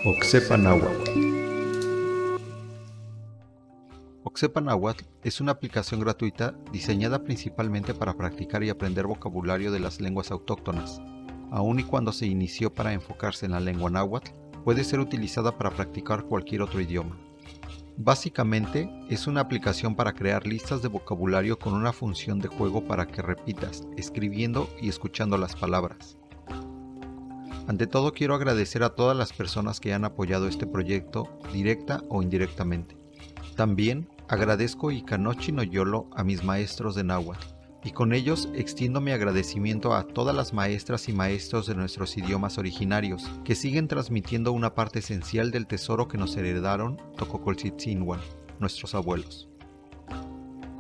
Oxepa Náhuatl. Oxepa Náhuatl es una aplicación gratuita diseñada principalmente para practicar y aprender vocabulario de las lenguas autóctonas. Aun y cuando se inició para enfocarse en la lengua náhuatl, puede ser utilizada para practicar cualquier otro idioma. Básicamente, es una aplicación para crear listas de vocabulario con una función de juego para que repitas, escribiendo y escuchando las palabras. Ante todo, quiero agradecer a todas las personas que han apoyado este proyecto, directa o indirectamente. También agradezco Ikanochi no Yolo a mis maestros de náhuatl, y con ellos extiendo mi agradecimiento a todas las maestras y maestros de nuestros idiomas originarios, que siguen transmitiendo una parte esencial del tesoro que nos heredaron Tococoltzitzinhuan, nuestros abuelos.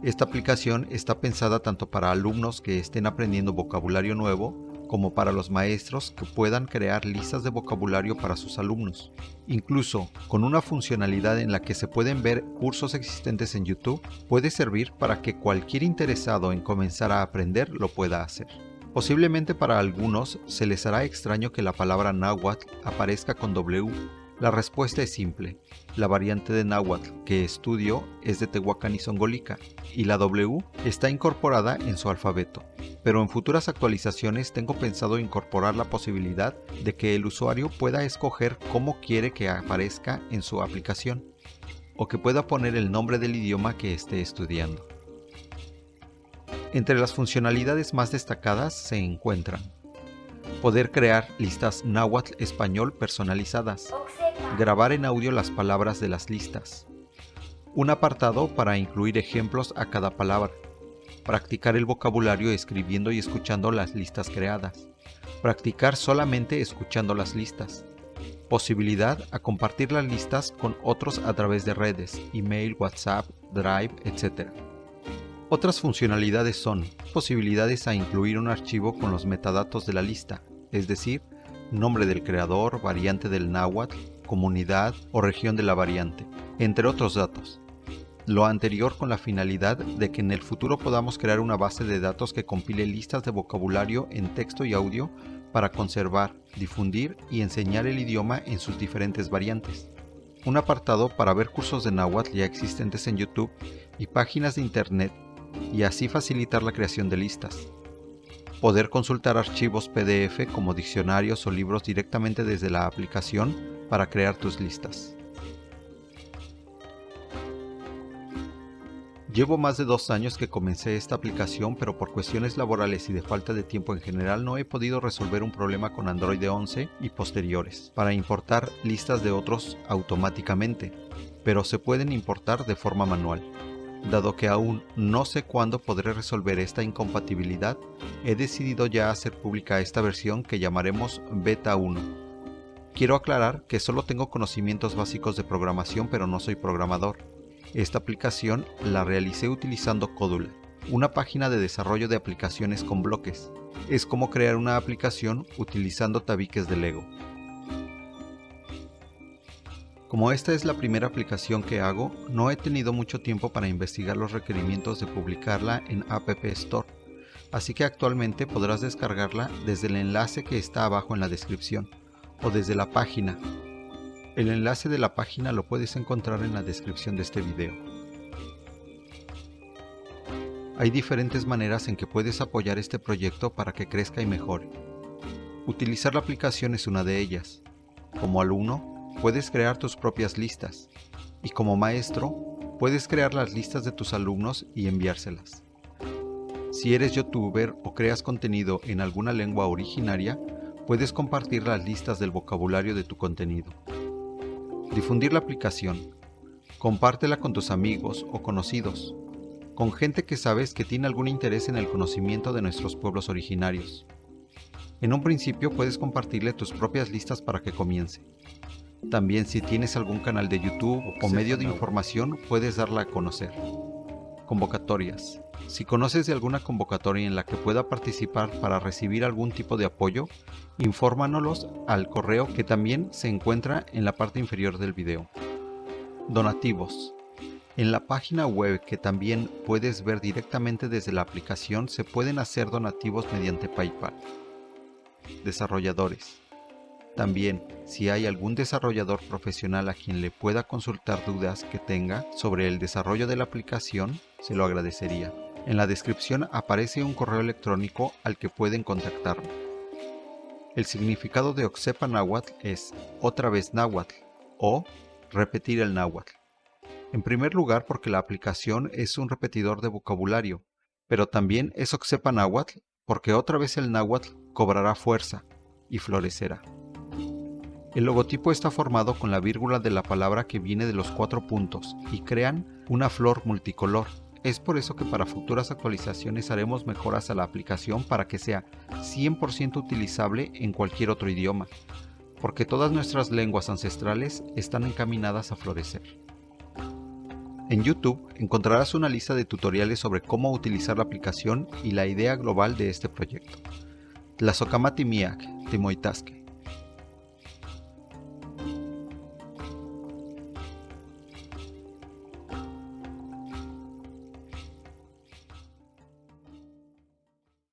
Esta aplicación está pensada tanto para alumnos que estén aprendiendo vocabulario nuevo, como para los maestros que puedan crear listas de vocabulario para sus alumnos. Incluso con una funcionalidad en la que se pueden ver cursos existentes en YouTube, puede servir para que cualquier interesado en comenzar a aprender lo pueda hacer. Posiblemente para algunos se les hará extraño que la palabra náhuatl aparezca con W. La respuesta es simple. La variante de náhuatl que estudio es de Tehuacán y Zongolica, y la W está incorporada en su alfabeto. Pero en futuras actualizaciones tengo pensado incorporar la posibilidad de que el usuario pueda escoger cómo quiere que aparezca en su aplicación, o que pueda poner el nombre del idioma que esté estudiando. Entre las funcionalidades más destacadas se encuentran: poder crear listas náhuatl español personalizadas, grabar en audio las palabras de las listas, un apartado para incluir ejemplos a cada palabra, practicar el vocabulario escribiendo y escuchando las listas creadas, practicar solamente escuchando las listas, posibilidad a compartir las listas con otros a través de redes, email, WhatsApp, Drive, etc. Otras funcionalidades son posibilidades a incluir un archivo con los metadatos de la lista, es decir, nombre del creador, variante del náhuatl, comunidad o región de la variante, entre otros datos. Lo anterior con la finalidad de que en el futuro podamos crear una base de datos que compile listas de vocabulario en texto y audio para conservar, difundir y enseñar el idioma en sus diferentes variantes. Un apartado para ver cursos de náhuatl ya existentes en YouTube y páginas de internet, y así facilitar la creación de listas. Poder consultar archivos PDF como diccionarios o libros directamente desde la aplicación para crear tus listas. Llevo más de 2 años que comencé esta aplicación, pero por cuestiones laborales y de falta de tiempo en general no he podido resolver un problema con Android 11 y posteriores para importar listas de otros automáticamente, pero se pueden importar de forma manual. Dado que aún no sé cuándo podré resolver esta incompatibilidad, he decidido ya hacer pública esta versión que llamaremos Beta 1. Quiero aclarar que solo tengo conocimientos básicos de programación, pero no soy programador. Esta aplicación la realicé utilizando Codula, una página de desarrollo de aplicaciones con bloques. Es como crear una aplicación utilizando tabiques de Lego. Como esta es la primera aplicación que hago, no he tenido mucho tiempo para investigar los requerimientos de publicarla en App Store, así que actualmente podrás descargarla desde el enlace que está abajo en la descripción, o desde la página. El enlace de la página lo puedes encontrar en la descripción de este video. Hay diferentes maneras en que puedes apoyar este proyecto para que crezca y mejore. Utilizar la aplicación es una de ellas. Como alumno, puedes crear tus propias listas, y como maestro, puedes crear las listas de tus alumnos y enviárselas. Si eres youtuber o creas contenido en alguna lengua originaria, puedes compartir las listas del vocabulario de tu contenido. Difundir la aplicación. Compártela con tus amigos o conocidos, con gente que sabes que tiene algún interés en el conocimiento de nuestros pueblos originarios. En un principio puedes compartirle tus propias listas para que comience. También si tienes algún canal de YouTube o medio de información, puedes darla a conocer. Convocatorias. Si conoces de alguna convocatoria en la que pueda participar para recibir algún tipo de apoyo, infórmanos al correo que también se encuentra en la parte inferior del video. Donativos. En la página web, que también puedes ver directamente desde la aplicación, se pueden hacer donativos mediante PayPal. Desarrolladores. También, si hay algún desarrollador profesional a quien le pueda consultar dudas que tenga sobre el desarrollo de la aplicación, se lo agradecería. En la descripción aparece un correo electrónico al que pueden contactarme. El significado de Oxepa Náhuatl es otra vez náhuatl o repetir el náhuatl. En primer lugar porque la aplicación es un repetidor de vocabulario, pero también es Oxepa Náhuatl porque otra vez el náhuatl cobrará fuerza y florecerá. El logotipo está formado con la vírgula de la palabra que viene de los 4 puntos y crean una flor multicolor. Es por eso que para futuras actualizaciones haremos mejoras a la aplicación para que sea 100% utilizable en cualquier otro idioma, porque todas nuestras lenguas ancestrales están encaminadas a florecer. En YouTube encontrarás una lista de tutoriales sobre cómo utilizar la aplicación y la idea global de este proyecto. Tlazohcamati miak, timoitasque.